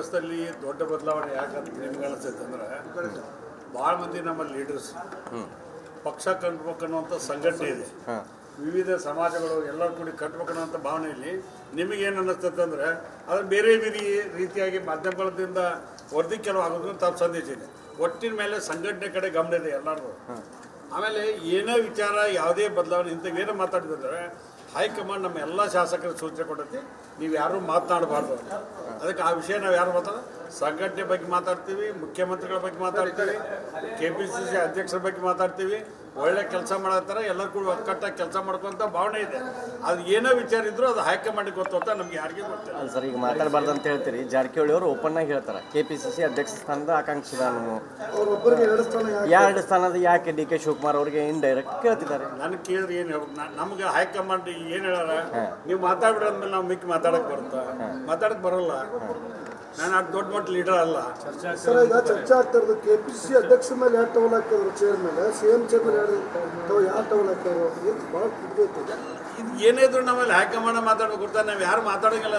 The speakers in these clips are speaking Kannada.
ವ್ಯವಸ್ಥೆಯಲ್ಲಿ ದೊಡ್ಡ ಬದಲಾವಣೆ ಯಾಕಂತ ನಿಮ್ಗೆ ಅನಿಸ್ತೈತೆ ಅಂದ್ರೆ ಭಾಳ ಮಂದಿ ನಮ್ಮ ಲೀಡರ್ಸ್ ಪಕ್ಷ ಕಟ್ಬೇಕನ್ನುವಂಥ ಸಂಘಟನೆ ಇದೆ, ವಿವಿಧ ಸಮಾಜಗಳು ಎಲ್ಲರೂ ಕೂಡಿ ಕಟ್ಬೇಕನ್ನುವಂಥ ಭಾವನೆಯಲ್ಲಿ ನಿಮಗೇನು ಅನ್ನಿಸ್ತೈತೆ ಅಂದರೆ ಅದು ಬೇರೆ ಬೇರೆ ರೀತಿಯಾಗಿ ಮಾಧ್ಯಮಗಳಿಂದ ವರದಿ ಕೆಲವು ಆಗೋದು ತಪ್ಪು ಸಂದೇಶ ಇದೆ. ಒಟ್ಟಿನ ಮೇಲೆ ಸಂಘಟನೆ ಕಡೆ ಗಮನ ಇದೆ ಎಲ್ಲರೂ. ಆಮೇಲೆ ಏನೇ ವಿಚಾರ ಯಾವುದೇ ಬದಲಾವಣೆ ಇಂಥವೇನೋ ಮಾತಾಡಿದ್ರೆ ಹೈಕಮಾಂಡ್ ನಮ್ಮ ಎಲ್ಲ ಶಾಸಕರ ಸೂಚನೆ ಕೊಟ್ಟೈತಿ, ನೀವು ಯಾರೂ ಮಾತನಾಡಬಾರ್ದು. ಅದಕ್ಕೆ ಆ ವಿಷಯ ನಾವು ಯಾರು ಮಾತಾಡೋದು, ಸಂಘಟನೆ ಬಗ್ಗೆ ಮಾತಾಡ್ತೀವಿ, ಮುಖ್ಯಮಂತ್ರಿಗಳ ಬಗ್ಗೆ ಮಾತಾಡ್ತೀವಿ, KPCC ಅಧ್ಯಕ್ಷರ ಬಗ್ಗೆ ಮಾತಾಡ್ತೀವಿ. ಒಳ್ಳೆ ಕೆಲಸ ಮಾಡತ್ತಾರೆ, ಎಲ್ಲರೂ ಕೂಡ ಒಕ್ಕಟ್ಟಾಗಿ ಕೆಲಸ ಮಾಡ್ಕೊಂತ ಭಾವನೆ ಇದೆ. ಅದು ಏನೋ ವಿಚಾರ ಇದ್ರು ಅದು ಹೈಕಮಾಂಡಿಗೆ ಗೊತ್ತ, ನಮ್ಗೆ ಯಾರಿಗೆ ಗೊತ್ತಿಲ್ಲ. ಸರ್, ಈಗ ಮಾತಾಡಬಾರ್ದು ಅಂತ ಹೇಳ್ತೀರಿ. ಜಾರಕಿಹೊಳಿ ಅವರು ಓಪನ್ ಆಗಿ ಹೇಳ್ತಾರೆ KPCC ಅಧ್ಯಕ್ಷ ಸ್ಥಾನದ ಆಕಾಂಕ್ಷಿ ನಾನು, 2 ಸ್ಥಾನದ ಯಾಕೆ DK ಶಿವಕುಮಾರ್ ಅವರಿಗೆ ಇಂಡೈರೆಕ್ಟ್ ಕೇಳ್ತಿದ್ದಾರೆ. ನನಗೆ ಕೇಳಿದ್ರೆ ಏನು ನಮ್ಗೆ ಹೈಕಮಾಂಡ್ ಏನು ಹೇಳಾರ, ನೀವು ಮಾತಾಡ್ಬಿಡೋದ್ಮೇಲೆ ನಾವು ಮಿಕ್ಕಿ ಮಾತಾಡಕ್ಕೆ ಬರುತ್ತಾ? ಮಾತಾಡಕ್ಕೆ ಬರೋಲ್ಲ. ನಾನು ಅದು ದೊಡ್ಡ ಮಟ್ಟ ಲೀಡರ್ ಅಲ್ಲ. ಸರ್, ಈಗ ಚರ್ಚೆ ಆಗ್ತಾ ಇರೋದು KPCC ಅಧ್ಯಕ್ಷ ಮೇಲೆ ಯಾರು ಟವಲ್ ಹಾಕಿದ್ರು, ಚೇರ್ ಮೇಲೆ CM ಚೇರ್ ಮೇಲೆ ಯಾರು ಟವಲ್ ಹಾಕಿದ್ರು, ಭಾಳ ಕುಗ್ಗೈತೆ. ಇದು ಏನೇ ಇದ್ರು ನಮ್ಮಲ್ಲಿ ಹೈಕಮಾಂಡ್ ಮಾತಾಡ್ಬೇಕು ಗೊತ್ತಾ, ನಾವು ಯಾರು ಮಾತಾಡೋಂಗಿಲ್ಲ.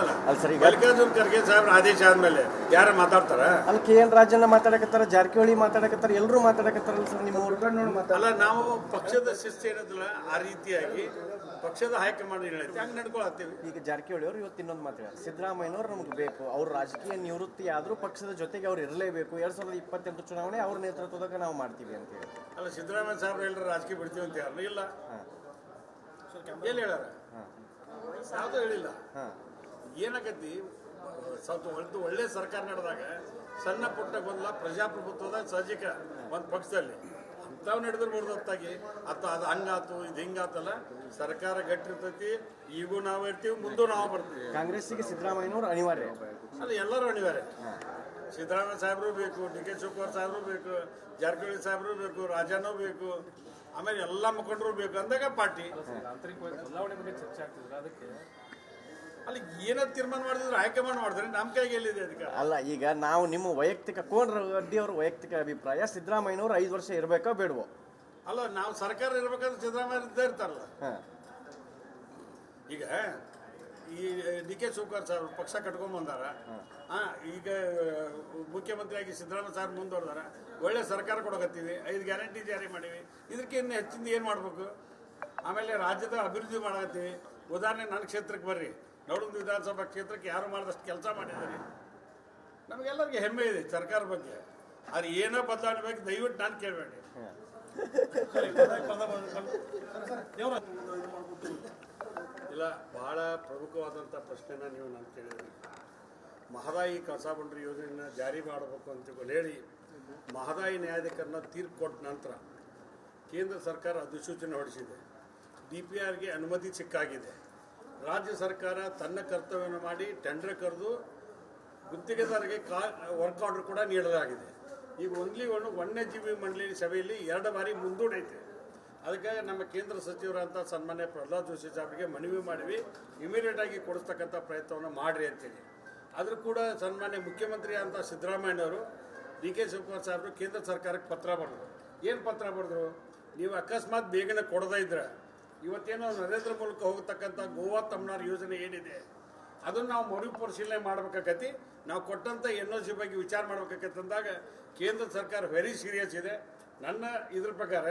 ಮಲ್ಲಿಕಾರ್ಜುನ್ ಖರ್ಗೆ ಸಾಹೇಬ್ರ ಆದೇಶ ಆದ್ಮೇಲೆ ಯಾರು ಮಾತಾಡ್ತಾರ? ಅಲ್ಲಿ KN ರಾಜಣ್ಣ ಮಾತಾಡಕತ್ತಾರ, ಜಾರಕಿಹೊಳಿ ಮಾತಾಡಕತ್ತಾರ, ಎಲ್ಲರೂ ಮಾತಾಡಕತ್ತಾರಲ್ಲ ಸರ್. ನಿಮ್ಮ ಅಲ್ಲ, ನಾವು ಪಕ್ಷದ ಶಿಸ್ತು ಏನದಿಲ್ಲ, ಆ ರೀತಿಯಾಗಿ ಪಕ್ಷದ ಹೈಕಮಾಂಡ್ ಏನೈತಿ ಹಂಗೆ ನಡ್ಕೊಳತ್ತೀವಿ. ಈಗ ಜಾರಕಿಹೊಳಿ ಅವರು ಇವತ್ತು ಇನ್ನೊಂದು ಮಾತಾಡ್ತಾರೆ, ಸಿದ್ದರಾಮಯ್ಯನವ್ರು ನಮ್ಗೆ ಬೇಕು, ಅವ್ರು ರಾಜಕೀಯ ನಿವೃತ್ತಿ ಆದರೂ ಪಕ್ಷದ ಜೊತೆಗೆ ಅವ್ರು ಇರಲೇಬೇಕು, 2028 ಚುನಾವಣೆ ಅವ್ರ ನೇತೃತ್ವದಾಗ ನಾವು ಮಾಡ್ತೀವಿ ಅಂತ ಹೇಳಿ. ಅಲ್ಲ, ಸಿದ್ದರಾಮಯ್ಯ ಸಾಹೇಬ್ರು ಎಲ್ಲರೂ ರಾಜಕೀಯ ಬಿಡ್ತೀವಿ ಅಂತ ಯಾರು ಇಲ್ಲ, ಎಲ್ಲಿ ಹೇಳಾರ? ಯಾವುದೂ ಹೇಳಿಲ್ಲ. ಏನಾಗತ್ತಿ, ಸ್ವಲ್ಪ ಒಳ್ಳೆ ಸರ್ಕಾರ ನಡೆದಾಗ ಸಣ್ಣ ಪುಟ್ಟ ಗೊಂದಲ ಪ್ರಜಾಪ್ರಭುತ್ವದ ಸಹಜಿಕ ಒಂದು ಪಕ್ಷದಲ್ಲಿ ಅಂಥವು ನಡೆದಿರ್ಬೋದು. ಹೊತ್ತಾಗಿ ಅದು ಹಂಗಾತು, ಇದು ಹಿಂಗಾತಲ್ಲ. ಸರ್ಕಾರ ಗಟ್ಟಿರ್ತೈತಿ, ಈಗೂ ನಾವು ಇರ್ತೀವಿ, ಮುಂದೂ ನಾವು ಬರ್ತೀವಿ. ಕಾಂಗ್ರೆಸ್ಸಿಗೆ ಸಿದ್ದರಾಮಯ್ಯನವ್ರು ಅನಿವಾರ್ಯ ಅಲ್ಲ, ಎಲ್ಲರೂ ಅನಿವಾರ್ಯ. ಸಿದ್ದರಾಮಯ್ಯ ಸಾಹೇಬರು ಬೇಕು, DK ಶಿವಕುಮಾರ್ ಸಾಹೇಬರು ಬೇಕು, ಜಾರಕಿಹೊಳಿ ಸಾಹೇಬರು ಬೇಕು, ರಾಜನೂ ಬೇಕು, ಆಮೇಲೆ ಎಲ್ಲ ಮುಖಂಡರು ಬೇಕು ಅಂದಾಗ ಪಾರ್ಟಿ ಬದಲಾವಣೆ ಬಗ್ಗೆ ಚರ್ಚೆ ಆಗ್ತಿದ್ರೆ ಅದಕ್ಕೆ ಅಲ್ಲಿ ಏನೋ ತೀರ್ಮಾನ ಮಾಡಿದ್ರೆ ಹೈಕಮಾಂಡ್ ಮಾಡಿದ್ರೆ ನಮ್ಮ ಕೈಗೆ ಎಲ್ಲಿದೆ ಅದಕ್ಕೆ. ಅಲ್ಲ, ಈಗ ನಾವು ನಿಮ್ಮ ವೈಯಕ್ತಿಕ ಕೋನ್ ರೆಡ್ಡಿ ಅವ್ರ ವೈಯಕ್ತಿಕ ಅಭಿಪ್ರಾಯ, ಸಿದ್ದರಾಮಯ್ಯನವ್ರು 5 ವರ್ಷ ಇರಬೇಕೋ ಬೇಡವೋ? ಅಲ್ಲ, ನಾವು ಸರ್ಕಾರ ಇರ್ಬೇಕಂದ್ರೆ ಸಿದ್ದರಾಮಯ್ಯ ಇದ್ದೇ ಇರ್ತಾರಲ್ಲ. ಈಗ ಈ DK ಶಿವಕುಮಾರ್ ಸಾಹೇಬ್ ಪಕ್ಷ ಕಟ್ಕೊಂಡ್ಬಂದಾರ, ಈಗ ಮುಖ್ಯಮಂತ್ರಿಯಾಗಿ ಸಿದ್ದರಾಮಯ್ಯ ಸಾಹೇಬ್ ಮುಂದುವರೆದಾರ, ಒಳ್ಳೆ ಸರ್ಕಾರ ಕೊಡಕತ್ತೀವಿ, 5 ಗ್ಯಾರಂಟಿ ಜಾರಿ ಮಾಡೀವಿ. ಇದಕ್ಕಿಂತ ಹೆಚ್ಚಿಂದ ಏನು ಮಾಡಬೇಕು? ಆಮೇಲೆ ರಾಜ್ಯದ ಅಭಿವೃದ್ಧಿ ಮಾಡಕತ್ತೀವಿ. ಉದಾಹರಣೆ ನನ್ನ ಕ್ಷೇತ್ರಕ್ಕೆ ಬರ್ರಿ, ನವಲಗುಂದ ವಿಧಾನಸಭಾ ಕ್ಷೇತ್ರಕ್ಕೆ ಯಾರು ಮಾಡಿದಷ್ಟು ಕೆಲಸ ಮಾಡಿದ್ದಾರೆ. ನಮಗೆಲ್ಲರಿಗೆ ಹೆಮ್ಮೆ ಇದೆ ಸರ್ಕಾರ ಬಗ್ಗೆ. ಅದು ಏನೋ ಬದಲಾವಣೆ ಬಗ್ಗೆ ದಯವಿಟ್ಟು ನಾನು ಕೇಳಬೇಡಿ. ಇಲ್ಲ, ಬಹಳ ಪ್ರಮುಖವಾದಂಥ ಪ್ರಶ್ನೆನ ನೀವು ನಾನು ಕೇಳಿದ್ರಿ. ಮಹದಾಯಿ ಕಳಸಾ ಬಂಡೂರಿ ಯೋಜನೆಯನ್ನು ಜಾರಿ ಮಾಡಬೇಕು ಅಂತ ಹೇಳಿ ಮಹದಾಯಿ ನ್ಯಾಯಾಧಿಕರಣ ತೀರ್ಪು ಕೊಟ್ಟ ನಂತರ ಕೇಂದ್ರ ಸರ್ಕಾರ ಅಧಿಸೂಚನೆ ಹೊರಡಿಸಿದೆ. DPRಗೆ ಅನುಮತಿ ಸಿಕ್ಕಾಗಿದೆ. ರಾಜ್ಯ ಸರ್ಕಾರ ತನ್ನ ಕರ್ತವ್ಯವನ್ನು ಮಾಡಿ ಟೆಂಡರ್ ಕರೆದು ಗುತ್ತಿಗೆದಾರರಿಗೆ ವರ್ಕ್ ಆರ್ಡರ್ ಕೂಡ ನೀಡಲಾಗಿದೆ. ಈಗ ವನ್ಯಜೀವಿ ಮಂಡಳಿ ಸಭೆಯಲ್ಲಿ 2 ಬಾರಿ ಮುಂದೂಡೈತೆ. ಅದಕ್ಕೆ ನಮ್ಮ ಕೇಂದ್ರ ಸಚಿವರಂತ ಸನ್ಮಾನ್ಯ ಪ್ರಹ್ಲಾದ್ ಜೋಶಿ ಸಾಹೇಬರಿಗೆ ಮನವಿ ಮಾಡಿವಿ, ಇಮಿಡಿಯೇಟ್ ಆಗಿ ಕೊಡಿಸ್ತಕ್ಕಂಥ ಪ್ರಯತ್ನವನ್ನು ಮಾಡಿರಿ ಅಂತೇಳಿ. ಆದರೂ ಕೂಡ ಸನ್ಮಾನ್ಯ ಮುಖ್ಯಮಂತ್ರಿ ಅಂತ ಸಿದ್ದರಾಮಯ್ಯನವರು DK ಶಿವಕುಮಾರ್ ಸಾಹೇಬರು ಕೇಂದ್ರ ಸರ್ಕಾರಕ್ಕೆ ಪತ್ರ ಬರೆದರು. ಏನು ಪತ್ರ ಬರೆದ್ರು? ನೀವು ಅಕಸ್ಮಾತ್ ಬೇಗನೆ ಕೊಡದೇ ಇದ್ರೆ ಇವತ್ತೇನೋ ನರೇಂದ್ರ ಮೂಲಕ ಹೋಗತಕ್ಕಂಥ ಗೋವಾ ತಮಿಳ್ನಾಡು ಯೋಜನೆ ಏನಿದೆ ಅದನ್ನು ನಾವು ಮರುಪರಿಶೀಲನೆ ಮಾಡಬೇಕಾಗತಿ. ನಾವು ಕೊಟ್ಟಂಥ NOC ಬಗ್ಗೆ ವಿಚಾರ ಮಾಡಬೇಕಾಗತ್ತೆ ಅಂದಾಗ ಕೇಂದ್ರ ಸರ್ಕಾರ ವೆರಿ ಸೀರಿಯಸ್ ಇದೆ. ನನ್ನ ಇದ್ರ ಪ್ರಕಾರ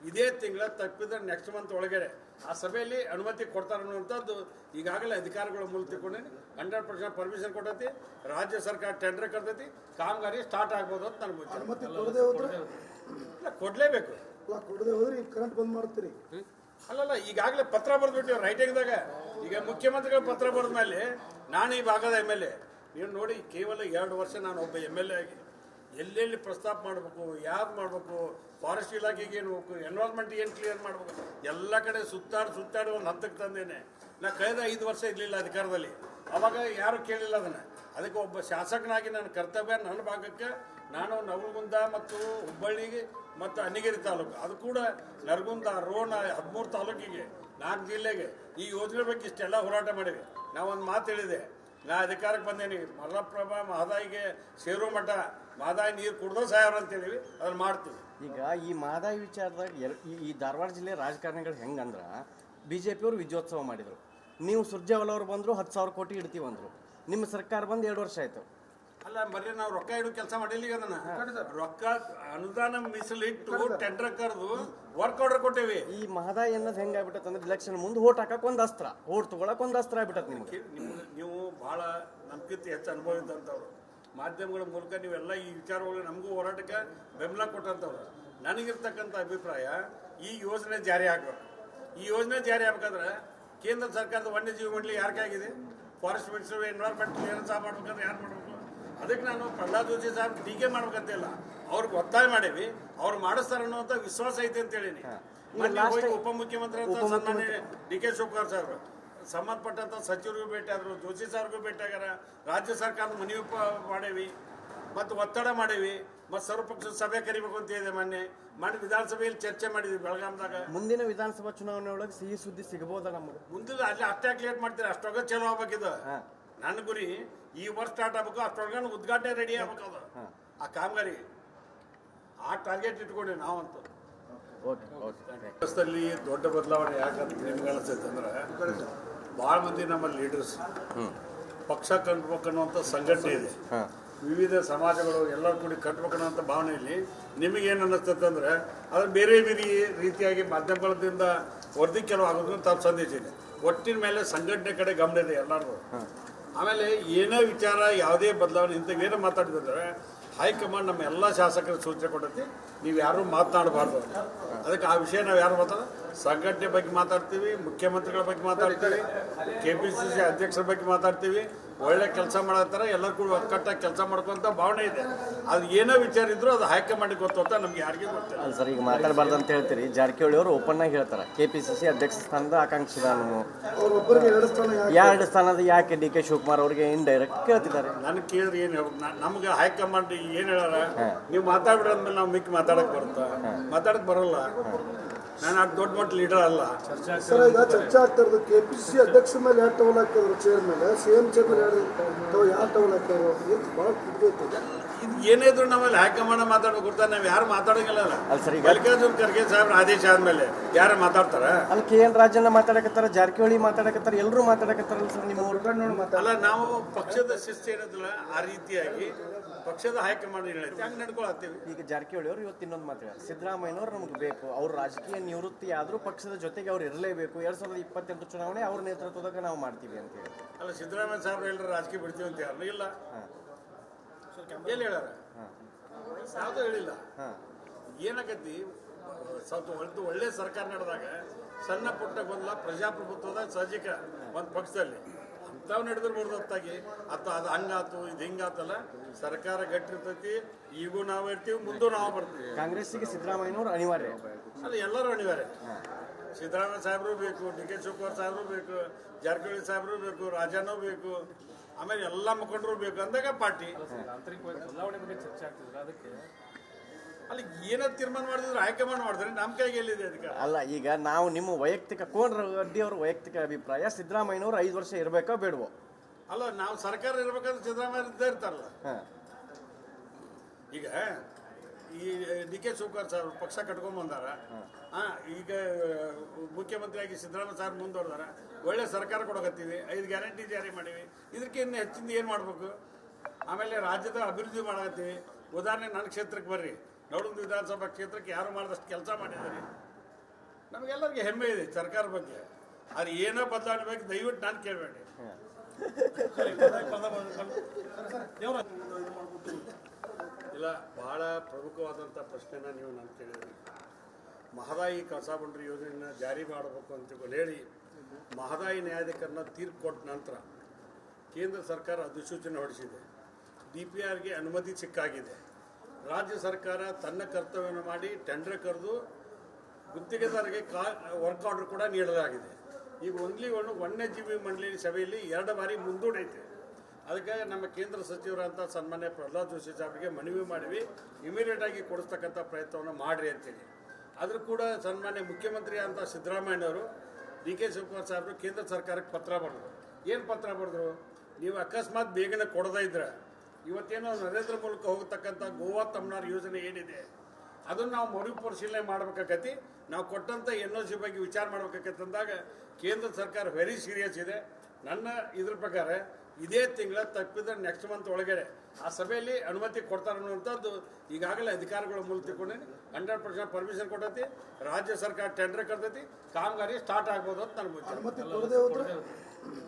ಇದೇ ತಿಂಗಳ ತಪ್ಪಿದ್ರೆ ನೆಕ್ಸ್ಟ್ ಮಂತ್ ಒಳಗಡೆ ಆ ಸಭೆಯಲ್ಲಿ ಅನುಮತಿ ಕೊಡ್ತಾರೆ ಅನ್ನುವಂಥದ್ದು ಈಗಾಗಲೇ ಅಧಿಕಾರಿಗಳ ಮೂಲಕ ತಿಳ್ಕೊಂಡು 100% ಪರ್ಮಿಷನ್ ಕೊಟ್ಟೈತಿ. ರಾಜ್ಯ ಸರ್ಕಾರ ಟೆಂಡರ್ ಕರ್ತೈತಿ, ಕಾಮಗಾರಿ ಸ್ಟಾರ್ಟ್ ಆಗ್ಬೋದು ಅಂತ ನನಗೆ ಕೊಡಲೇಬೇಕು. ಕೊಡದೆ ಹೋದ್ರೆ ಕರೆಂಟ್ ಬಂದ್ ಮಾಡ್ತೀರಿ? ಅಲ್ಲಲ್ಲ, ಈಗಾಗಲೇ ಪತ್ರ ಬರೆದ್ಬಿಟ್ಟಿವಿ ರೈಟಿಂಗ್ದಾಗ. ಈಗ ಮುಖ್ಯಮಂತ್ರಿಗಳ ಪತ್ರ ಬರೆದ ಮೇಲೆ ನಾನು ಈ ಭಾಗದ MLA, ನೀವು ನೋಡಿ ಕೇವಲ 2 ವರ್ಷ ನಾನು ಒಬ್ಬ MLA ಆಗಿ ಎಲ್ಲೆಲ್ಲಿ ಪ್ರಸ್ತಾಪ ಮಾಡಬೇಕು, ಯಾವ್ದು ಮಾಡಬೇಕು, ಫಾರೆಸ್ಟ್ ಇಲಾಖೆಗೆ ಏನು ಹೋಗ್ಬೇಕು, ಎನ್ವೈರ್ಮೆಂಟ್ ಏನು ಕ್ಲಿಯರ್ ಮಾಡಬೇಕು, ಎಲ್ಲ ಕಡೆ ಸುತ್ತಾಡಿ ಒಂದು ಹಂತಕ್ಕೆ ತಂದೇನೆ. ನಾ ಕಳೆದ 5 ವರ್ಷ ಇರಲಿಲ್ಲ ಅಧಿಕಾರದಲ್ಲಿ, ಅವಾಗ ಯಾರು ಕೇಳಿಲ್ಲ ಅದನ್ನು. ಅದಕ್ಕೆ ಒಬ್ಬ ಶಾಸಕನಾಗಿ ನನ್ನ ಕರ್ತವ್ಯ ನನ್ನ ಭಾಗಕ್ಕೆ ನಾನು ನವಲಗುಂದ ಮತ್ತು ಹುಬ್ಬಳ್ಳಿಗೆ ಮತ್ತು ಅಣ್ಣಿಗೇರಿ ತಾಲೂಕು, ಅದು ಕೂಡ ನರಗುಂದ, ರೋಣ 13 ತಾಲೂಕಿಗೆ 4 ಜಿಲ್ಲೆಗೆ ಈ ಯೋಜನೆ ಬಗ್ಗೆ ಇಷ್ಟೆಲ್ಲ ಹೋರಾಟ ಮಾಡಿವಿ. ನಾವೊಂದು ಮಾತು ಹೇಳಿದೆ, ನಾ ಅಧಿಕಾರಕ್ಕೆ ಬಂದೇನಿ, ಮಲಪ್ರಭಾ ಮಹದಾಯಿಗೆ ಸೇರೋ ಮಠ ಮಹದಾಯಿ ನೀರು ಕುಡ್ದೋ ಸಾಯವ್ರು ಅಂತೇಳಿವಿ, ಅದನ್ನು ಮಾಡ್ತೀವಿ. ಈಗ ಈ ಮಹದಾಯಿ ವಿಚಾರದಾಗ ಈ ಧಾರವಾಡ ಜಿಲ್ಲೆ ರಾಜಕಾರಣಿಗಳು ಹೆಂಗಂದ್ರೆ BJP ಅವರು ವಿಜಯೋತ್ಸವ ಮಾಡಿದರು, ನೀವು ಸುರ್ಜೇವಾಲ ಅವರು ಬಂದರು 10,000 ಕೋಟಿ ಇಡ್ತೀವಿ ಅಂದರು. ನಿಮ್ಮ ಸರ್ಕಾರ ಬಂದು 2 ವರ್ಷ ಆಯಿತು, ಅಲ್ಲ ಬರೀ ನಾವು ರೊಕ್ಕ ಇಡೋ ಕೆಲಸ ಮಾಡಿಲ್ಲ ಈಗ ಅದನ್ನ ರೊಕ್ಕ ಅನುದಾನ ಮೀಸಲಿಟ್ಟು ಟೆಂಡರ್ ಕರೆದು ವರ್ಕ್ ಆರ್ಡರ್ ಕೊಟ್ಟೇವಿ. ಈ ಮಹದಾಯಿ ಅನ್ನೋದು ಹೆಂಗಾಗ್ಬಿಟ್ಟತ್ ಅಂದ್ರೆ ಇಲೆಕ್ಷನ್ ಮುಂದೆ ಓಟ್ ಹಾಕಕ್ ಒಂದು ಅಸ್ತ್ರ, ಓಟ್ ತಗೊಳಕ್ ಒಂದು ಅಸ್ತ್ರ ಆಗ್ಬಿಟ್ಟತ್ ನಿಮ್ಗೆ. ನೀವು ಭಾಳ ನಮ್ಗಿಂತ ಹೆಚ್ಚು ಅನುಭವ ಇದ್ದಂಥವ್ರು, ಮಾಧ್ಯಮಗಳ ಮೂಲಕ ನೀವೆಲ್ಲ ಈ ವಿಚಾರಗಳು ನಮಗೂ ಹೋರಾಟಕ್ಕೆ ಬೆಂಬಲ ಕೊಟ್ಟಂಥವ್ರು. ನನಗಿರ್ತಕ್ಕಂಥ ಅಭಿಪ್ರಾಯ ಈ ಯೋಜನೆ ಜಾರಿ ಆಗಬೇಕು. ಈ ಯೋಜನೆ ಜಾರಿ ಆಗ್ಬೇಕಾದ್ರೆ ಕೇಂದ್ರ ಸರ್ಕಾರದ ವನ್ಯಜೀವಿ ಮಂಡಳಿ ಯಾರ ಕೈಯಾಗಿದೆ? ಫಾರೆಸ್ಟ್ ಮಿನಿಸ್ಟರ್, ಎನ್ವೈರ್ಮೆಂಟ್ ಕ್ಲಿಯರೆನ್ಸ್ ಮಾಡ್ಬೇಕಂದ್ರೆ ಯಾರು ಮಾಡಬೇಕು? ಅದಕ್ಕೆ ನಾನು ಪ್ರಹ್ಲಾದ್ ಜೋಶಿ ಸಾಹೇಬ್ ಟೀಕೆ ಮಾಡ್ಬೇಕಂತಿಲ್ಲ, ಅವ್ರಿಗೆ ಒತ್ತಾಯ ಮಾಡೇವಿ, ಅವ್ರು ಮಾಡಿಸ್ತಾರ ಅನ್ನುವಂಥ ವಿಶ್ವಾಸ ಐತೆ ಅಂತ ಹೇಳೀನಿ. ಉಪಮುಖ್ಯಮಂತ್ರಿ ಅಂತ ಸನ್ಮಾನ್ಯ ಡಿ ಕೆ ಶಿವಕುಮಾರ್ ಸಾಹೇಬ್ ಸಂಬಂಧಪಟ್ಟಂಥ ಸಚಿವರಿಗೂ ಭೇಟಿ ಆದರು, ಜೋಶಿ ಸಾರ್ಗೂ ಭೇಟಿ ಆಗ್ಯಾರ, ರಾಜ್ಯ ಸರ್ಕಾರದ ಮನವಿ ಮಾಡೇವಿ ಮತ್ತು ಒತ್ತಡ ಮಾಡೇವಿ, ಮತ್ತು ಸರ್ವಪಕ್ಷ ಸಭೆ ಕರಿಬೇಕು ಅಂತ ಹೇಳಿದೆ. ಮೊನ್ನೆ ವಿಧಾನಸಭೆಯಲ್ಲಿ ಚರ್ಚೆ ಮಾಡಿದ್ವಿ ಬೆಳಗಾಂದಾಗ. ಮುಂದಿನ ವಿಧಾನಸಭಾ ಚುನಾವಣೆ ಒಳಗೆ ಸಿಹಿ ಸುದ್ದಿ ಸಿಗಬಹುದಾ ನಮಗೆ? ಮುಂದಿನ ಅಲ್ಲಿ ಅಷ್ಟೇ ಲೇಟ್ ಮಾಡ್ತೀರಿ, ಅಷ್ಟೊಳಗೆ ಚಲೋ ಆಗ್ಬೇಕಿದು. ನನ್ನ ಗುರಿ ಈ ವರ್ಷ ಸ್ಟಾರ್ಟ್ ಆಗ್ಬೇಕು, ಅಷ್ಟೊಳಗೆ ಉದ್ಘಾಟನೆ ರೆಡಿ ಆಗ್ಬೇಕು. ಅದು ಆ ಕಾಮಗಾರಿ ಆ ಟಾರ್ಗೆಟ್ ಇಟ್ಕೊಂಡ್ವಿ ನಾವಂತೂ. ದೇಶದಲ್ಲಿ ದೊಡ್ಡ ಬದಲಾವಣೆ ಯಾಕಂತ ನಿಮ್ಗೆ ಅನಿಸ್ತೈತೆ ಅಂದ್ರೆ, ಭಾಳ ಮಂದಿ ನಮ್ಮ ಲೀಡರ್ಸ್ ಪಕ್ಷ ಕಟ್ಬೇಕನ್ನುವಂಥ ಸಂಘಟನೆ ಇದೆ, ವಿವಿಧ ಸಮಾಜಗಳು ಎಲ್ಲರೂ ಕೂಡಿ ಕಟ್ಬೇಕನ್ನುವಂಥ ಭಾವನೆಯಲ್ಲಿ ನಿಮಗೇನು ಅನ್ನಿಸ್ತೈತೆ ಅಂದರೆ ಅದು ಬೇರೆ ಬೇರೆ ರೀತಿಯಾಗಿ ಮಾಧ್ಯಮಗಳಿಂದ ವರದಿ ಕೆಲವು ಆಗೋದು ತಪ್ಪು ಸಂದೇಶ ಇದೆ. ಒಟ್ಟಿನ ಮೇಲೆ ಸಂಘಟನೆ ಕಡೆ ಗಮನ ಇದೆ ಎಲ್ಲರೂ. ಆಮೇಲೆ ಏನೇ ವಿಚಾರ ಯಾವುದೇ ಬದಲಾವಣೆ ಇಂಥವೇನೋ ಮಾತಾಡಿದ್ರೆ ಹೈಕಮಾಂಡ್ ನಮ್ಮ ಎಲ್ಲ ಶಾಸಕರು ಸೂಚನೆ ಕೊಟ್ಟೈತಿ, ನೀವು ಯಾರೂ ಮಾತನಾಡಬಾರ್ದು. ಅದಕ್ಕೆ ಆ ವಿಷಯ ನಾವು ಯಾರು ಮಾತಾಡೋದು, ಸಂಘಟನೆ ಬಗ್ಗೆ ಮಾತಾಡ್ತೀವಿ, ಮುಖ್ಯಮಂತ್ರಿಗಳ ಬಗ್ಗೆ ಮಾತಾಡ್ತೀವಿ, KPCC ಅಧ್ಯಕ್ಷರ ಬಗ್ಗೆ ಮಾತಾಡ್ತೀವಿ. ಒಳ್ಳೆ ಕೆಲಸ ಮಾಡತ್ತಾರ, ಎಲ್ಲರೂ ಕೂಡ ಒಕ್ಕಟ್ಟಾಗಿ ಕೆಲಸ ಮಾಡ್ಕೊಂತ ಭಾವನೆ ಇದೆ. ಅದು ಏನೋ ವಿಚಾರ ಇದ್ರು ಅದು ಹೈಕಮಾಂಡಿಗೆ ಗೊತ್ತು ಅಂತ ನಮ್ಗೆ ಯಾರಿಗೂ ಗೊತ್ತಿಲ್ಲ. ಅಲ್ಲ ಸರ್, ಈಗ ಮಾತಾಡಬಾರ್ದು ಅಂತ ಹೇಳ್ತೀರಿ. ಜಾರಕಿಹೊಳಿ ಅವರು ಓಪನ್ ಆಗಿ ಹೇಳ್ತಾರೆ KPCC ಅಧ್ಯಕ್ಷ ಸ್ಥಾನದ ಆಕಾಂಕ್ಷಿ ನಾನು, ಎರಡು ಸ್ಥಾನದ ಯಾಕೆ ಡಿ ಕೆ ಶಿವಕುಮಾರ್ ಅವರಿಗೆ ಇಂಡೈರೆಕ್ಟ್ ಕೇಳ್ತಿದ್ದಾರೆ. ನನಗೆ ಕೇಳಿದ್ರೆ ಏನು ಹೇಳ್ಬೇಕು, ನಮ್ಗೆ ಹೈಕಮಾಂಡ್ ಏನು ಹೇಳಾರ, ನೀವು ಮಾತಾಡ್ಬಿಡ್ರಿ ಅಂದ್ಮೇಲೆ ನಾವು ಮಿಕ್ಕಿ ಮಾತಾಡಕ್ಕೆ ಬರುತ್ತಾ? ಮಾತಾಡಕ್ಕೆ ಬರೋಲ್ಲ. ನಾನು ಅಷ್ಟು ದೊಡ್ಡ ಮಟ್ಟ ಲೀಡರ್ ಅಲ್ಲ. ಸರ್, ಈಗ ಚರ್ಚೆ ಆಗ್ತಾ ಇರೋದು KPCC ಅಧ್ಯಕ್ಷರ ಮೇಲೆ ಯಾರು ಟವಲ್ ಹಾಕಿದ್ರು, ಚೇರ್ ಮೇಲೆ CM ಚೇರ್ ಮೇಲೆ ಯಾರು ಟವಲ್ ಹಾಕಿದ್ರು, ಭಾಳ ಕುಗ್ಗೈತೆ. ಇದು ಏನೇ ಇದ್ರು ನಮ್ಮಲ್ಲಿ ಹೈಕಮಾಂಡ್ ಮಾತಾಡ್ಬೇಕು ಗೊತ್ತಾ, ನಾವು ಯಾರು ಮಾತಾಡೋಂಗಿಲ್ಲ. ಅಲ್ಲ ಸರ್, ಈಗ ಮಲ್ಲಿಕಾರ್ಜುನ್ ಖರ್ಗೆ ಸಾಹೇಬ್ರ ಆದೇಶ ಆದ್ಮೇಲೆ ಯಾರು ಮಾತಾಡ್ತಾರ? ಅಲ್ಲಿ KN ರಾಜಣ್ಣ ಮಾತಾಡಕತ್ತಾರ, ಜಾರಕಿಹೊಳಿ ಮಾತಾಡಕತ್ತಾರ, ಎಲ್ಲರೂ ಮಾತಾಡಕತ್ತಾರಲ್ಲ ಸರ್. ನಿಮ್ಮ ಅಲ್ಲ, ನಾವು ಪಕ್ಷದ ಶಿಸ್ತು ಏನದಿಲ್ಲ, ಆ ರೀತಿಯಾಗಿ ಪಕ್ಷದ ಹೈಕಮಾಂಡ್ ಹೇಳೈತಿ ಹಂಗೆ ನಡ್ಕೊಳತ್ತೀವಿ. ಈಗ ಜಾರಕಿಹೊಳಿ ಅವರು ಇವತ್ತು ಇನ್ನೊಂದು ಮಾತಾಡ್ತಾರೆ, ಸಿದ್ದರಾಮಯ್ಯನವ್ರು ನಮ್ಗೆ ಬೇಕು, ಅವ್ರು ರಾಜಕೀಯ ನಿವೃತ್ತಿ ಆದರೂ ಪಕ್ಷದ ಜೊತೆಗೆ ಅವ್ರು ಇರಲೇಬೇಕು, 2028 ಚುನಾವಣೆ ಅವ್ರ ನೇತೃತ್ವದಾಗ ನಾವು ಮಾಡ್ತೀವಿ ಅಂತ ಹೇಳಿ. ಅಲ್ಲ, ಸಿದ್ದರಾಮಯ್ಯ ಸಾಹೇಬ್ರು ಎಲ್ಲರೂ ರಾಜಕೀಯ ಬಿಡ್ತೀವಿ ಅಂತ ಯಾರು ಇಲ್ಲ, ಎಲ್ಲಿ ಹೇಳಾರ? ಯಾವುದೂ ಹೇಳಿಲ್ಲ. ಏನಾಗೈತಿ, ಸ್ವಲ್ಪ ಒಳ್ಳೆ ಸರ್ಕಾರ ನಡೆದಾಗ ಸಣ್ಣ ಪುಟ್ಟ ಗೊಂದಲ ಪ್ರಜಾಪ್ರಭುತ್ವದಾಗ ಸಹಜಿಕ ಒಂದು ಪಕ್ಷದಲ್ಲಿ ಅಂಥವು ನಡೆದಿರ್ಬೋದು ಹೊತ್ತಾಗಿ. ಅಥವಾ ಅದು ಹಂಗಾತು ಇದು ಹಿಂಗಾತಲ್ಲ, ಸರ್ಕಾರ ಗಟ್ಟಿರ್ತೈತಿ, ಈಗೂ ನಾವು ಇರ್ತೀವಿ, ಮುಂದೂ ನಾವು ಬರ್ತೀವಿ. ಕಾಂಗ್ರೆಸ್ಸಿಗೆ ಸಿದ್ದರಾಮಯ್ಯನವರು ಅನಿವಾರ್ಯ ಅಲ್ಲ, ಎಲ್ಲರೂ ಅನಿವಾರ್ಯ. ಸಿದ್ದರಾಮಯ್ಯ ಸಾಹೇಬರು ಬೇಕು, ಡಿ ಕೆ ಶಿವಕುಮಾರ್ ಸಾಹೇಬರು ಬೇಕು, ಜಾರಕಿಹೊಳಿ ಸಾಹೇಬರು ಬೇಕು, ರಾಜನೂ ಬೇಕು, ಆಮೇಲೆ ಎಲ್ಲ ಮುಖಂಡರು ಬೇಕು ಅಂದಾಗ ಪಾರ್ಟಿ ಬದಲಾವಣೆ ಬಗ್ಗೆ ಚರ್ಚೆ ಆಗ್ತಿದ್ರೆ ಅದಕ್ಕೆ ಅಲ್ಲಿ ಏನೋ ತೀರ್ಮಾನ ಮಾಡಿದ್ರೆ ಹೈಕಮಾಂಡ್ ಮಾಡಿದ್ರೆ ನಮ್ಮ ಕೈಗೆ ಎಲ್ಲಿದೆ ಅದಕ್ಕೆ? ಅಲ್ಲ, ಈಗ ನಾವು ನಿಮ್ಮ ವೈಯಕ್ತಿಕ ಕೋನ್ ರೆಡ್ಡಿ ಅವರ ವೈಯಕ್ತಿಕ ಅಭಿಪ್ರಾಯ, ಸಿದ್ದರಾಮಯ್ಯನವರು 5 ವರ್ಷ ಇರಬೇಕೋ ಬೇಡವೋ? ಅಲ್ಲ, ನಾವು ಸರ್ಕಾರ ಇರ್ಬೇಕಾದ್ರೆ ಸಿದ್ದರಾಮಯ್ಯ ಇದ್ದೇ ಇರ್ತಾರಲ್ಲ. ಈಗ ಈ ಡಿ ಕೆ ಶಿವಕುಮಾರ್ ಸಾಹೇಬ್ ಪಕ್ಷ ಕಟ್ಕೊಂಡ್ ಬಂದಾರ, ಈಗ ಮುಖ್ಯಮಂತ್ರಿಯಾಗಿ ಸಿದ್ದರಾಮಯ್ಯ ಸಾಹೇಬ್ ಮುಂದುವರೆದಾರ, ಒಳ್ಳೆ ಸರ್ಕಾರ ಕೊಡಕತ್ತೀವಿ, 5 ಗ್ಯಾರಂಟಿ ಜಾರಿ ಮಾಡೀವಿ, ಇದಕ್ಕೆ ಇನ್ನು ಹೆಚ್ಚಿಂದ ಏನು ಮಾಡಬೇಕು? ಆಮೇಲೆ ರಾಜ್ಯದ ಅಭಿವೃದ್ಧಿ ಮಾಡಕತ್ತೀವಿ. ಉದಾಹರಣೆ ನನ್ನ ಕ್ಷೇತ್ರಕ್ಕೆ ಬರ್ರಿ, ನವಲಗುಂದ ವಿಧಾನಸಭಾ ಕ್ಷೇತ್ರಕ್ಕೆ ಯಾರು ಮಾಡಿದಷ್ಟು ಕೆಲಸ ಮಾಡಿದ್ದಾರೆ. ನಮಗೆಲ್ಲರಿಗೆ ಹೆಮ್ಮೆ ಇದೆ ಸರ್ಕಾರ ಬಗ್ಗೆ. ಅದು ಏನೋ ಬದಲಾವಣೆ ಬೇಕು, ದಯವಿಟ್ಟು ನಾನು ಕೇಳಬೇಡಿ. ಇಲ್ಲ, ಭಾಳ ಪ್ರಮುಖವಾದಂಥ ಪ್ರಶ್ನೆನ ನೀವು ನಾನು ಕೇಳಿದ್ರಿ. ಮಹದಾಯಿ ಕಳಸಾ ಬಂಡೂರಿ ಯೋಜನೆಯನ್ನು ಜಾರಿ ಮಾಡಬೇಕು ಅಂತ ಹೇಳಿ ಮಹದಾಯಿ ನ್ಯಾಯಾಧಿಕರಣ ತೀರ್ಪು ಕೊಟ್ಟ ನಂತರ ಕೇಂದ್ರ ಸರ್ಕಾರ ಅಧಿಸೂಚನೆ ಹೊರಡಿಸಿದೆ. DPRಗೆ ಅನುಮತಿ ಸಿಕ್ಕಾಗಿದೆ. ರಾಜ್ಯ ಸರ್ಕಾರ ತನ್ನ ಕರ್ತವ್ಯವನ್ನು ಮಾಡಿ ಟೆಂಡರ್ ಕರೆದು ಗುತ್ತಿಗೆದಾರರಿಗೆ ವರ್ಕ್ ಆರ್ಡರ್ ಕೂಡ ನೀಡಲಾಗಿದೆ. ಈಗ ವನ್ಯಜೀವಿ ಮಂಡಳಿ ಸಭೆಯಲ್ಲಿ 2 ಬಾರಿ ಮುಂದೂಡೈತೆ. ಅದಕ್ಕೆ ನಮ್ಮ ಕೇಂದ್ರ ಸಚಿವರಂತ ಸನ್ಮಾನ್ಯ ಪ್ರಹ್ಲಾದ್ ಜೋಶಿ ಸಾಹೇಬರಿಗೆ ಮನವಿ ಮಾಡಿವಿ, ಇಮಿಡಿಯೇಟಾಗಿ ಕೊಡಿಸ್ತಕ್ಕಂಥ ಪ್ರಯತ್ನವನ್ನು ಮಾಡಿರಿ ಅಂತೇಳಿ. ಆದರೂ ಕೂಡ ಸನ್ಮಾನ್ಯ ಮುಖ್ಯಮಂತ್ರಿ ಅಂತ ಸಿದ್ದರಾಮಯ್ಯನವರು ಡಿ ಕೆ ಶಿವಕುಮಾರ್ ಸಾಹೇಬರು ಕೇಂದ್ರ ಸರ್ಕಾರಕ್ಕೆ ಪತ್ರ ಬರೆದರು. ಏನು ಪತ್ರ ಬರೆದ್ರು? ನೀವು ಅಕಸ್ಮಾತ್ ಬೇಗನೆ ಕೊಡದೇ ಇದ್ರೆ ಇವತ್ತೇನೋ ನರೇಂದ್ರ ಮೂಲಕ ಹೋಗತಕ್ಕಂಥ ಗೋವಾ ತಮಿಳ್ನಾಡು ಯೋಜನೆ ಏನಿದೆ ಅದನ್ನು ನಾವು ಮರುಪರಿಶೀಲನೆ ಮಾಡಬೇಕಾಗತಿ, ನಾವು ಕೊಟ್ಟಂಥ NOC ಬಗ್ಗೆ ವಿಚಾರ ಮಾಡಬೇಕಾಗತ್ತಂದಾಗ ಕೇಂದ್ರ ಸರ್ಕಾರ ವೆರಿ ಸೀರಿಯಸ್ ಇದೆ. ನನ್ನ ಇದ್ರ ಪ್ರಕಾರ ಇದೇ ತಿಂಗಳ ತಪ್ಪಿದ್ರೆ ನೆಕ್ಸ್ಟ್ ಮಂತ್ ಒಳಗಡೆ ಆ ಸಭೆಯಲ್ಲಿ ಅನುಮತಿ ಕೊಡ್ತಾರೆ ಅನ್ನುವಂಥದ್ದು ಈಗಾಗಲೇ ಅಧಿಕಾರಿಗಳ ಮೂಲಕ ತಿಳ್ಕೊಂಡೆ 100% ಪರ್ಮಿಷನ್ ಕೊಟ್ಟೈತಿ. ರಾಜ್ಯ ಸರ್ಕಾರ ಟೆಂಡರ್ ಕರ್ತೈತಿ, ಕಾಮಗಾರಿ ಸ್ಟಾರ್ಟ್ ಆಗ್ಬೋದು ಅಂತ ನನಗೆ ಗೊತ್ತಿಲ್ಲ. ಅನುಮತಿ ಕೊಡದೆ ಹೋದ್ರೆ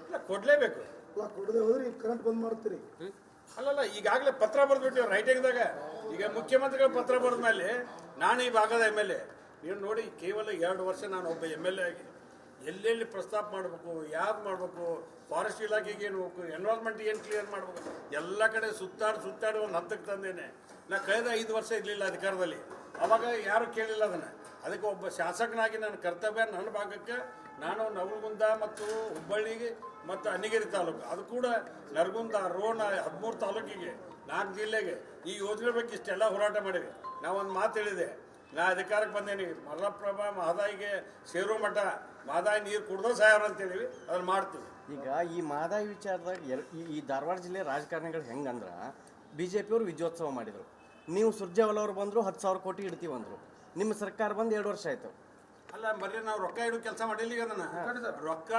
ಇಲ್ಲ, ಕೊಡಲೇಬೇಕು. ಅಲ್ಲ ಕೊಡದೆ ಹೋದ್ರೆ ಈಗ ಕರೆಂಟ್ ಬಂದ್ ಮಾಡ್ತೀರಿ. ಅಲ್ಲಲ್ಲ, ಈಗಾಗಲೇ ಪತ್ರ ಬರೆದ್ಬಿಟ್ಟಿವಿ ರೈಟಿಂಗ್ದಾಗ. ಈಗ ಮುಖ್ಯಮಂತ್ರಿಗಳ ಪತ್ರ ಬರೆದ ಮೇಲೆ ನಾನು ಈ ಭಾಗದ MLA, ನೀವು ನೋಡಿ ಕೇವಲ 2 ವರ್ಷ ನಾನು ಒಬ್ಬ MLA ಆಗಿ ಎಲ್ಲೆಲ್ಲಿ ಪ್ರಸ್ತಾಪ ಮಾಡಬೇಕು, ಯಾರು ಮಾಡಬೇಕು, ಫಾರೆಸ್ಟ್ ಇಲಾಖೆಗೆ ಏನು ಹೋಗ್ಬೇಕು, ಎನ್ವೈರ್ಮೆಂಟ್ ಏನು ಕ್ಲಿಯರ್ ಮಾಡಬೇಕು, ಎಲ್ಲ ಕಡೆ ಸುತ್ತಾಡಿ ಒಂದು ಹಂತಕ್ಕೆ ತಂದೇನೆ. ನಾ ಕಳೆದ 5 ವರ್ಷ ಇರಲಿಲ್ಲ ಅಧಿಕಾರದಲ್ಲಿ, ಅವಾಗ ಯಾರು ಕೇಳಿಲ್ಲ ಅದನ್ನು. ಅದಕ್ಕೆ ಒಬ್ಬ ಶಾಸಕನಾಗಿ ನನ್ನ ಕರ್ತವ್ಯ, ನನ್ನ ಭಾಗಕ್ಕೆ ನಾನು ನವಲಗುಂದ ಮತ್ತು ಹುಬ್ಬಳ್ಳಿಗೆ ಮತ್ತು ಅಣ್ಣಿಗೇರಿ ತಾಲೂಕು, ಅದು ಕೂಡ ನರಗುಂದ, ರೋಣ 13 ತಾಲೂಕಿಗೆ 4 ಜಿಲ್ಲೆಗೆ ಈ ಯೋಜನೆ ಬಗ್ಗೆ ಇಷ್ಟೆಲ್ಲ ಹೋರಾಟ ಮಾಡಿವಿ. ನಾವೊಂದು ಮಾತು ಹೇಳಿದೆ, ನಾ ಅಧಿಕಾರಕ್ಕೆ ಬಂದೇನಿ, ಮಲಪ್ರಭಾ ಮಹದಾಯಿಗೆ ಸೇರೋ ಮಠ ಮಹದಾಯಿ ನೀರು ಕುಡ್ದೋ ಸಾಯವ್ರ ಅಂತೇಳಿವಿ, ಅದನ್ನು ಮಾಡ್ತೀವಿ. ಈಗ ಈ ಮಹದಾಯಿ ವಿಚಾರದಾಗ ಈ ಧಾರವಾಡ ಜಿಲ್ಲೆ ರಾಜಕಾರಣಿಗಳು ಹೆಂಗಂದ್ರೆ BJP ಅವರು ವಿಜಯೋತ್ಸವ ಮಾಡಿದರು, ನೀವು ಸುರ್ಜೇವಾಲ ಅವರು ಬಂದರು 10,000 ಕೋಟಿ ಇಡ್ತೀವಿ ಅಂದರು. ನಿಮ್ಮ ಸರ್ಕಾರ ಬಂದು 2 ವರ್ಷ ಆಯಿತು. ಅಲ್ಲ ಬರೀ ನಾವು ರೊಕ್ಕ ಇಡೋ ಕೆಲಸ ಮಾಡಿಲ್ಲ. ಈಗ ಅದನ್ನ ರೊಕ್ಕ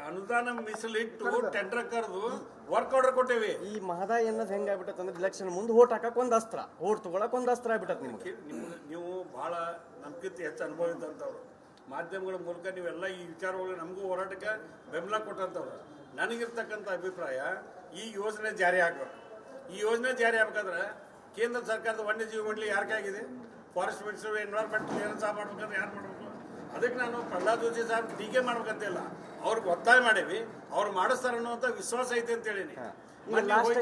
ಅನುದಾನ ಮೀಸಲಿಟ್ಟು ಟೆಂಡರ್ ಕರೆದು ವರ್ಕ್ ಆರ್ಡರ್ ಕೊಟ್ಟೇವಿ. ಈ ಮಹದಾಯಿ ಅನ್ನೋದು ಹೆಂಗಾಗ್ಬಿಟ್ಟತ್ ಅಂದ್ರೆ ಇಲೆಕ್ಷನ್ ಮುಂದೆ ಓಟ್ ಹಾಕಕ್ಕೆ ಒಂದು ಅಸ್ತ್ರ, ಓಟ್ ತೊಗೊಳಕ್ಕೆ ಒಂದು ಅಸ್ತ್ರ ಆಗ್ಬಿಟ್ಟತ್ ನಿಮ್ಗೆ. ನೀವು ಭಾಳ ನಮ್ಗಿಂತ ಹೆಚ್ಚು ಅನುಭವ ಇದ್ದಂಥವ್ರು, ಮಾಧ್ಯಮಗಳ ಮೂಲಕ ನೀವೆಲ್ಲ ಈ ವಿಚಾರಗಳು ನಮಗೂ ಹೋರಾಟಕ್ಕೆ ಬೆಂಬಲ ಕೊಟ್ಟಂಥವ್ರು. ನನಗಿರ್ತಕ್ಕಂಥ ಅಭಿಪ್ರಾಯ, ಈ ಯೋಜನೆ ಜಾರಿ ಆಗಬೇಕು. ಈ ಯೋಜನೆ ಜಾರಿ ಆಗ್ಬೇಕಾದ್ರೆ ಕೇಂದ್ರ ಸರ್ಕಾರದ ವನ್ಯಜೀವಿ ಮಂಡಳಿ ಯಾರ ಕೈಯಾಗಿದೆ? ಫಾರೆಸ್ಟ್ ಮಿನಿಸ್ಟರ್, ಎನ್ವೈರ್ಮೆಂಟ್ ಕ್ಲಿಯರೆನ್ಸ್ ಮಾಡ್ಬೇಕಂದ್ರೆ ಯಾರು ಮಾಡಬೇಕು? ಅದಕ್ಕೆ ನಾನು ಪ್ರಹ್ಲಾದ್ ಜೋಶಿ ಸಾಹೇಬ್ ಟೀಕೆ ಮಾಡ್ಬೇಕಂತಿಲ್ಲ, ಅವ್ರಿಗೆ ಒತ್ತಾಯ ಮಾಡೇವಿ, ಅವ್ರು ಮಾಡಿಸ್ತಾರೆ ಅನ್ನುವಂಥ ವಿಶ್ವಾಸ ಐತೆ ಅಂತ ಹೇಳಿನಿ.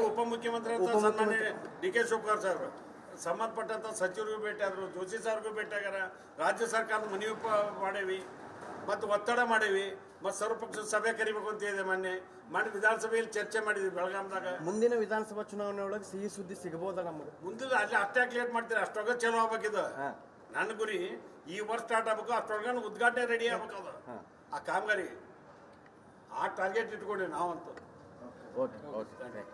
ಉಪಮುಖ್ಯಮಂತ್ರಿ ಅಂತ ಸನ್ಮಾನ್ಯ DK ಶಿವಕುಮಾರ್ ಸಾಹೇಬ್ ಸಂಬಂಧಪಟ್ಟಂಥ ಸಚಿವರಿಗೂ ಭೇಟಿ ಆದರು, ಜೋಶಿ ಸಾರ್ಗೂ ಭೇಟಿ ಆಗ್ಯಾರ, ರಾಜ್ಯ ಸರ್ಕಾರದ ಮನವಿ ಮಾಡೇವಿ ಮತ್ತು ಒತ್ತಡ ಮಾಡೇವಿ, ಮತ್ತು ಸರ್ವಪಕ್ಷ ಸಭೆ ಕರಿಬೇಕು ಅಂತ ಹೇಳಿದೆ. ಮೊನ್ನೆ ವಿಧಾನಸಭೆಯಲ್ಲಿ ಚರ್ಚೆ ಮಾಡಿದ್ವಿ ಬೆಳಗಾಂದಾಗ. ಮುಂದಿನ ವಿಧಾನಸಭಾ ಚುನಾವಣೆ ಒಳಗೆ ಸಿಹಿ ಸುದ್ದಿ ಸಿಗಬಹುದಾ ನಮಗೆ? ಮುಂದಿನ ಅಲ್ಲಿ ಅಷ್ಟೇ ಲೇಟ್ ಮಾಡ್ತೀರಿ, ಅಷ್ಟೊಳಗೆ ಚಲೋ ಆಗ್ಬೇಕಿದು. ನನ್ನ ಗುರಿ ಈ ವರ್ಷ ಸ್ಟಾರ್ಟ್ ಆಗ್ಬೇಕು, ಅಷ್ಟೊಳಗೆ ಉದ್ಘಾಟನೆ ರೆಡಿ ಆಗ್ಬೇಕದು ಆ ಕಾಮಗಾರಿ. ಆ ಟಾರ್ಗೆಟ್ ಇಟ್ಕೊಂಡ್ವಿ ನಾವಂತೂ. ಓಕೆ.